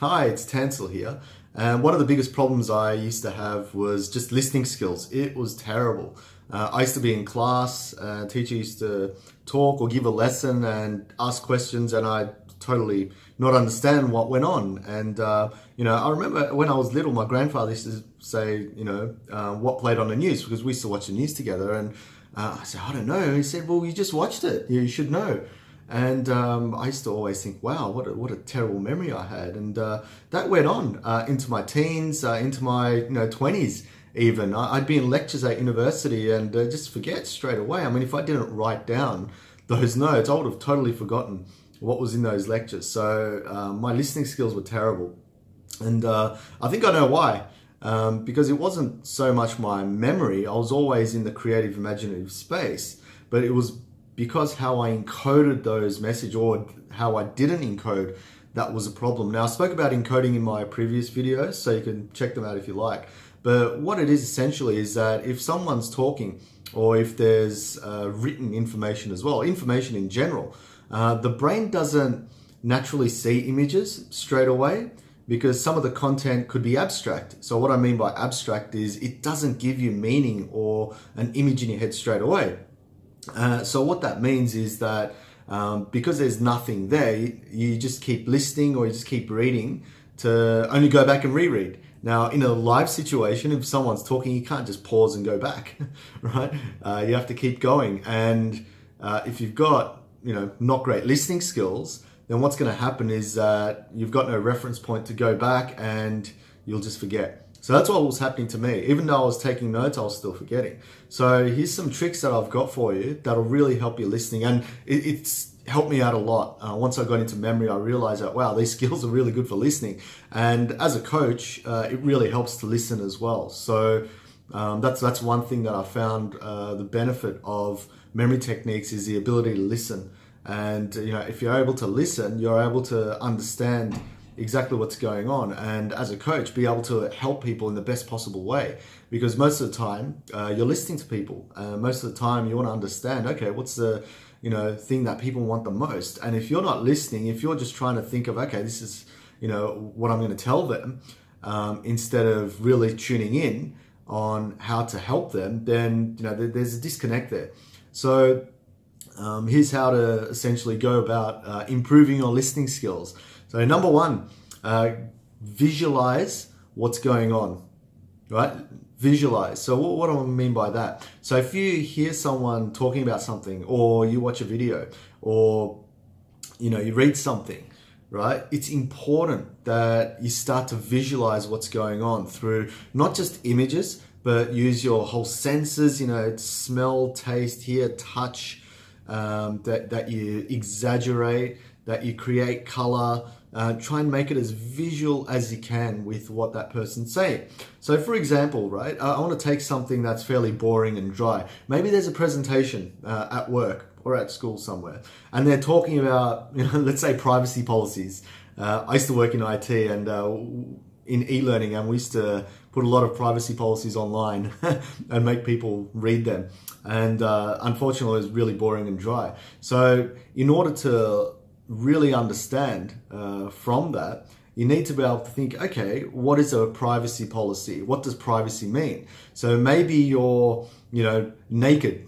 Hi, it's Tansel here. And one of the biggest problems I used to have was just listening skills. It was terrible. I used to be in class, teacher used to talk or give a lesson and ask questions, and I totally not understand what went on. And I remember when I was little, my grandfather used to say, what played on the news, because we used to watch the news together. And I said, I don't know. And he said, well, you just watched it. You should know. And I used to always think, wow, what a terrible memory I had. And that went on into my teens, into my 20s even. I'd be in lectures at university and just forget straight away. I mean, if I didn't write down those notes, I would have totally forgotten what was in those lectures. So my listening skills were terrible. And I think I know why. Because it wasn't so much my memory. I was always in the creative, imaginative space, but it was because how I encoded those messages or how I didn't encode, that was a problem. Now, I spoke about encoding in my previous videos, so you can check them out if you like. But what it is essentially is that if someone's talking, or if there's written information as well, information in general, the brain doesn't naturally see images straight away, because some of the content could be abstract. So what I mean by abstract is it doesn't give you meaning or an image in your head straight away. So what that means is that because there's nothing there, you just keep listening or you just keep reading to only go back and reread. Now, in a live situation, if someone's talking, you can't just pause and go back, right? You have to keep going. And if you've got, not great listening skills, then what's going to happen is that you've got no reference point to go back and you'll just forget. So that's what was happening to me. Even though I was taking notes, I was still forgetting. So here's some tricks that I've got for you that'll really help you listening. And it's helped me out a lot. Once I got into memory, I realized that, wow, these skills are really good for listening. And as a coach, it really helps to listen as well. So that's one thing that I found the benefit of memory techniques is the ability to listen. And if you're able to listen, you're able to understand exactly what's going on, and as a coach be able to help people in the best possible way, because most of the time you're listening to people. Most of the time you want to understand, okay, what's the thing that people want the most. And if you're not listening, if you're just trying to think of, okay, this is what I'm going to tell them, instead of really tuning in on how to help them, then there's a disconnect there. So here's how to essentially go about improving your listening skills. So number one, visualize what's going on, right? Visualize. So what do I mean by that? So if you hear someone talking about something, or you watch a video, or you read something, right? It's important that you start to visualize what's going on through not just images, but use your whole senses, smell, taste, hear, touch, that you exaggerate, that you create color. Try and make it as visual as you can with what that person's saying. So for example, right, I want to take something that's fairly boring and dry. Maybe there's a presentation at work or at school somewhere, and they're talking about, let's say, privacy policies. I used to work in IT and in e-learning, and we used to put a lot of privacy policies online and make people read them. And unfortunately, it was really boring and dry. So in order to really understand from that, you need to be able to think, okay, what is a privacy policy? What does privacy mean? So maybe you're, naked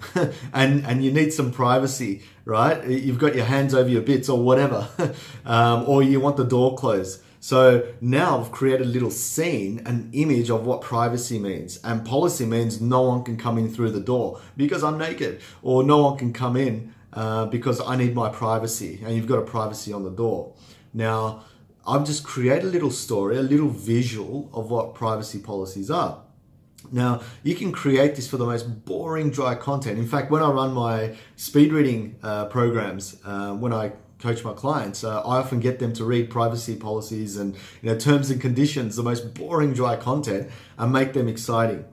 and you need some privacy, right? You've got your hands over your bits or whatever, or you want the door closed. So now I've created a little scene, an image of what privacy means. And policy means no one can come in through the door because I'm naked, or no one can come in because I need my privacy, and you've got a privacy on the door. Now, I've just created a little story, a little visual of what privacy policies are. Now, you can create this for the most boring, dry content. In fact, when I run my speed reading programs, when I coach my clients, I often get them to read privacy policies and terms and conditions, the most boring, dry content, and make them exciting.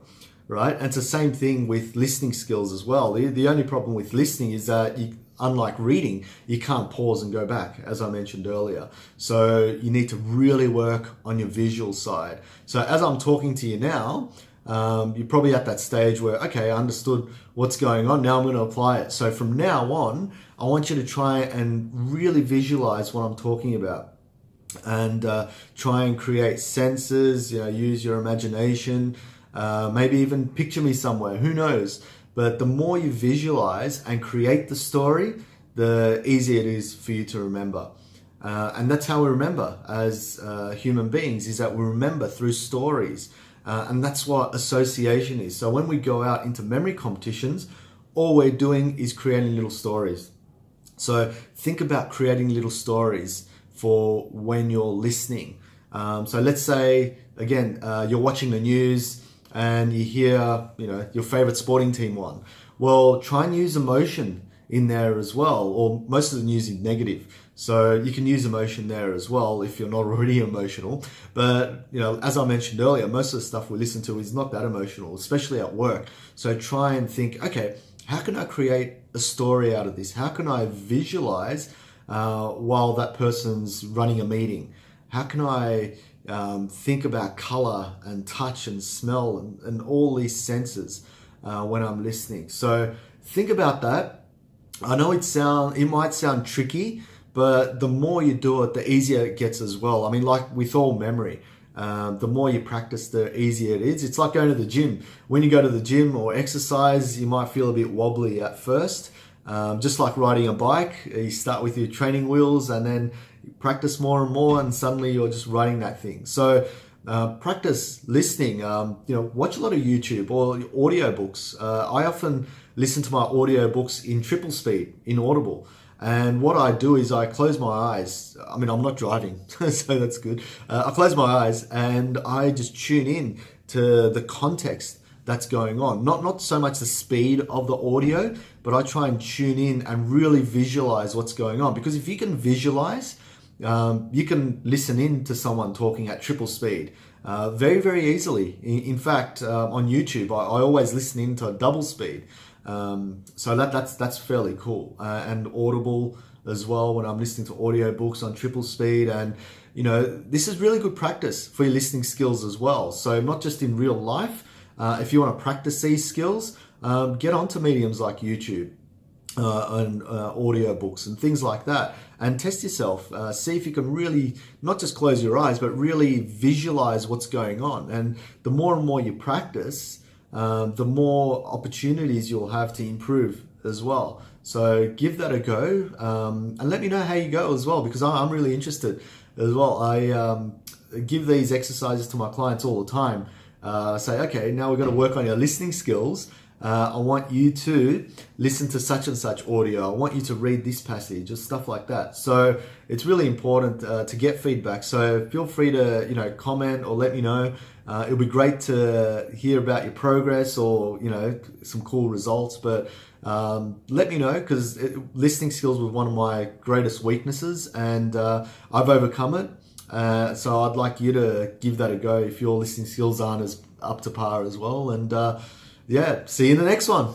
Right? And it's the same thing with listening skills as well. The only problem with listening is that unlike reading, you can't pause and go back, as I mentioned earlier. So you need to really work on your visual side. So as I'm talking to you now, you're probably at that stage where, okay, I understood what's going on. Now I'm going to apply it. So from now on, I want you to try and really visualize what I'm talking about. and try and create senses, use your imagination, maybe even picture me somewhere, who knows. But the more you visualize and create the story, the easier it is for you to remember. And that's how we remember as human beings, is that we remember through stories. And that's what association is. So when we go out into memory competitions, all we're doing is creating little stories. So think about creating little stories for when you're listening. So let's say, again, you're watching the news and you hear, your favorite sporting team won. Well, try and use emotion in there as well, or most of the news is negative. So you can use emotion there as well if you're not already emotional. But, as I mentioned earlier, most of the stuff we listen to is not that emotional, especially at work. So try and think, okay, how can I create a story out of this? How can I visualize while that person's running a meeting? How can I think about color and touch and smell and all these senses when I'm listening? So think about that. I know it might sound tricky, but the more you do it, the easier it gets as well. I mean, like with all memory, the more you practice, the easier it is. It's like going to the gym. When you go to the gym or exercise, you might feel a bit wobbly at first. Just like riding a bike, you start with your training wheels and then you practice more and more, and suddenly you're just riding that thing. So practice listening. Watch a lot of YouTube or audiobooks. I often listen to my audiobooks in triple speed, in Audible. And what I do is I close my eyes. I mean, I'm not driving, so that's good. I close my eyes and I just tune in to the context that's going on. Not so much the speed of the audio, but I try and tune in and really visualize what's going on. Because if you can visualize, you can listen in to someone talking at triple speed very, very easily. In fact, on YouTube, I always listen in to double speed. So that's fairly cool. And Audible as well, when I'm listening to audiobooks on triple speed. And, this is really good practice for your listening skills as well. So not just in real life, if you want to practice these skills, get onto mediums like YouTube and audiobooks and things like that, and test yourself. See if you can really not just close your eyes, but really visualize what's going on. And the more and more you practice, the more opportunities you'll have to improve as well. So give that a go, and let me know how you go as well, because I'm really interested as well. I give these exercises to my clients all the time. Say, okay, now we've got to work on your listening skills. I want you to listen to such and such audio. I want you to read this passage, or stuff like that. So it's really important to get feedback. So feel free to comment or let me know. It'll be great to hear about your progress or some cool results. But let me know, because listening skills was one of my greatest weaknesses, and I've overcome it. So I'd like you to give that a go if your listening skills aren't as up to par as well. And see you in the next one.